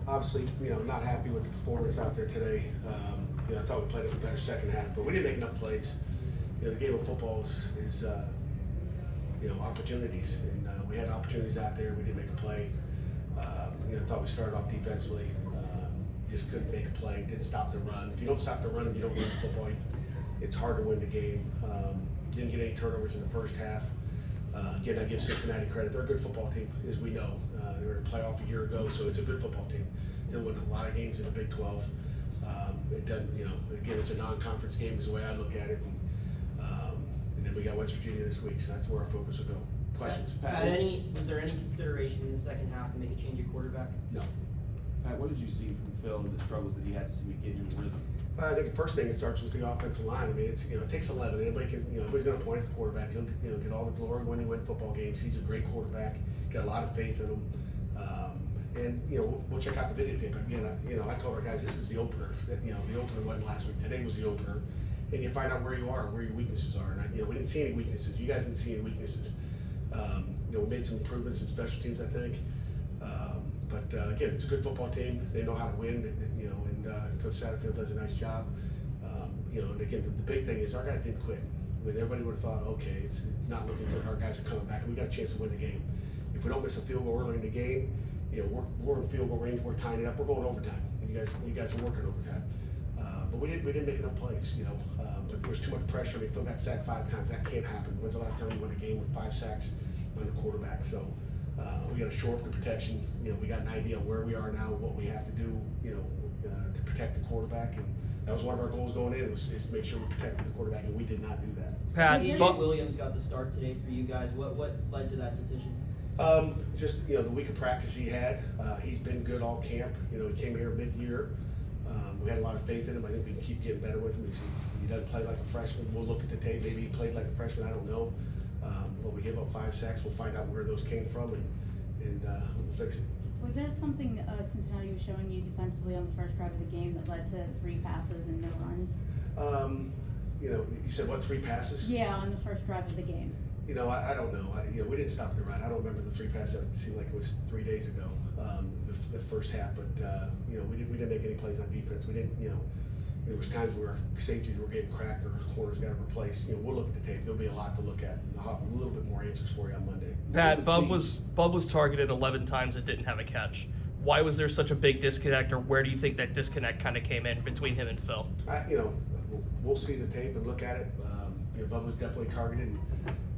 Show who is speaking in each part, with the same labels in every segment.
Speaker 1: obviously, not happy with the performance out there today. I thought we played a better second half, but we didn't make enough plays. The game of football is opportunities, and we had opportunities out there. We didn't make a play. I thought we started off defensively, just couldn't make a play. Didn't stop the run. If you don't stop the run and you don't win football, it's hard to win the game. Didn't get any turnovers in the first half. Again, I give Cincinnati credit. They're a good football team, as we know. They were in a playoff a year ago, so it's a good football team. They'll win a lot of games in the Big 12. It doesn't, again, it's a non-conference game is the way I look at it. And then we got West Virginia this week, so that's where our focus will go. Questions?
Speaker 2: Pat, was there any consideration in the second half to make a change at quarterback?
Speaker 1: No.
Speaker 3: Pat, what did you see from Phil and the struggles that he had to see to get him in rhythm?
Speaker 1: I think the first thing, it starts with the offensive line. I mean, it takes 11. Anybody can, everybody's going to point at the quarterback. He'll get all the glory when he wins football games. He's a great quarterback. Got a lot of faith in him. And we'll check out the videotape again. I told our guys this is the opener. The opener wasn't last week. Today was the opener, and you find out where you are, and where your weaknesses are. And we didn't see any weaknesses. You guys didn't see any weaknesses. We made some improvements in special teams, I think. But again, it's a good football team. They know how to win. And Coach Satterfield does a nice job. And again, the big thing is our guys didn't quit. I mean, everybody would have thought, okay, it's not looking good. Our guys are coming back, and we got a chance to win the game. If we don't miss a field goal early in the game, we're in field goal range. We're tying it up. We're going overtime, and you guys are working overtime. But we didn't make enough plays. But there was too much pressure. I mean, Phil got sacked 5 times. That can't happen. When's the last time you won a game with 5 sacks on the quarterback? So we got to shore up the protection. We got an idea of where we are now, what we have to do, to protect the quarterback, and that was one of our goals going in is to make sure we protected the quarterback, and we did not do that.
Speaker 2: Pat, AJ Williams got the start today for you guys. What led to that decision?
Speaker 1: Just the week of practice he had. He's been good all camp. He came here mid-year. We had a lot of faith in him. I think we can keep getting better with him. He doesn't play like a freshman. We'll look at the tape. Maybe he played like a freshman. I don't know. But we gave up 5 sacks. We'll find out where those came from, and we'll fix it.
Speaker 4: Was there something Cincinnati was showing you defensively on the first drive of the game that led to 3 passes and no runs?
Speaker 1: You said what, 3 passes?
Speaker 4: Yeah, on the first drive of the game.
Speaker 1: I don't know. We didn't stop the run. I don't remember the 3 passes. It seemed like it was 3 days ago, the first half. But we didn't make any plays on defense. We didn't. There was times where safeties were getting cracked or corners got replaced. We'll look at the tape. There'll be a lot to look at. And I'll have a little bit more answers for you on Monday.
Speaker 5: Pat, Bub was targeted 11 times and didn't have a catch. Why was there such a big disconnect, or where do you think that disconnect kind of came in between him and Phil?
Speaker 1: We'll see the tape and look at it. Bub was definitely targeted,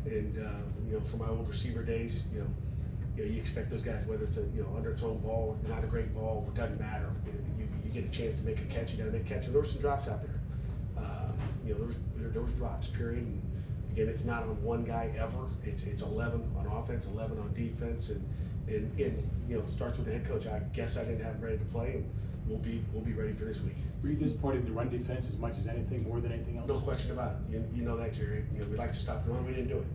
Speaker 1: and from my old receiver days, you expect those guys, whether it's a underthrown ball, not a great ball, it doesn't matter. You get a chance to make a catch, you got to make a catch. And there were some drops out there. There was drops, period. And again, it's not on one guy ever. It's 11 on offense, 11 on defense, and again, it starts with the head coach. I guess I didn't have him ready to play, and we'll be ready for this week.
Speaker 6: Were you disappointed in the run defense as much as anything, more than anything else?
Speaker 1: No question about it. You know that, Jerry. We like to stop the run. We didn't do it.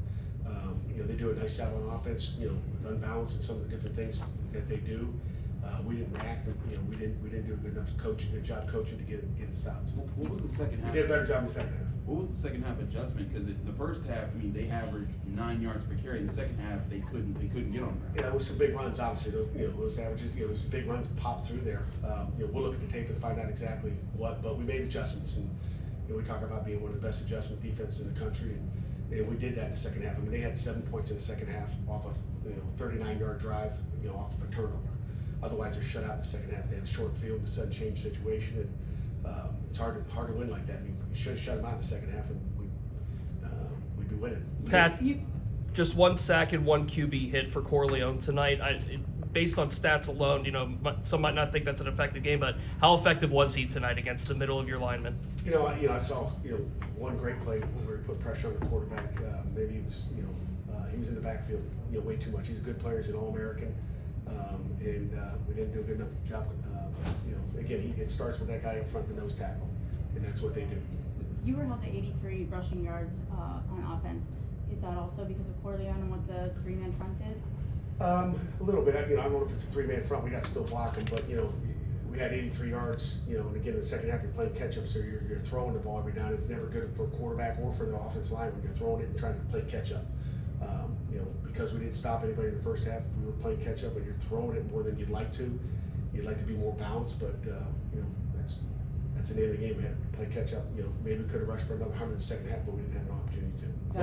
Speaker 1: They do a nice job on offense. With unbalance and some of the different things that they do. We didn't react. We didn't do a good enough job coaching to get it stopped.
Speaker 3: What was the second half?
Speaker 1: We did a better job in the second half.
Speaker 3: What was the second half adjustment? Because in the first half, they averaged 9 yards per carry. In the second half, they couldn't get on the ground.
Speaker 1: Yeah, it was some big runs. Obviously, those averages. Those big runs popped through there. We'll look at the tape and find out exactly what. But we made adjustments, and we talk about being one of the best adjustment defenses in the country, and we did that in the second half. They had 7 points in the second half off of 39-yard drive, off of a turnover. Otherwise, they're shut out in the second half. They had a short field, a sudden change situation, and it's hard to win like that. You should have shut them out in the second half, and we'd be winning.
Speaker 5: Pat, just 1 sack and 1 QB hit for Corleone tonight. Based on stats alone, some might not think that's an effective game, but how effective was he tonight against the middle of your linemen?
Speaker 1: I saw one great play where he put pressure on the quarterback. Maybe he was in the backfield way too much. He's a good player. He's an All-American. And we didn't do a good enough job. Again, it starts with that guy up front, the nose tackle, and that's what they do.
Speaker 4: You were held to 83 rushing yards on offense. Is that also because of Corleone and what the 3-man front did?
Speaker 1: A little bit. I don't know if it's a 3-man front. We got to still block them, but we had 83 yards. And again, in the second half, you're playing catch up, so you're throwing the ball every down. It's never good for a quarterback or for the offensive line when you're throwing it and trying to play catch up. Because we didn't stop anybody in the first half, we were playing catch up, but you're throwing it more than you'd like to. you'd like to be more balanced, but you know, that's the name of the game. We had to play catch up. You know, maybe we could have rushed for another 100 in the second half, but we didn't have an opportunity to.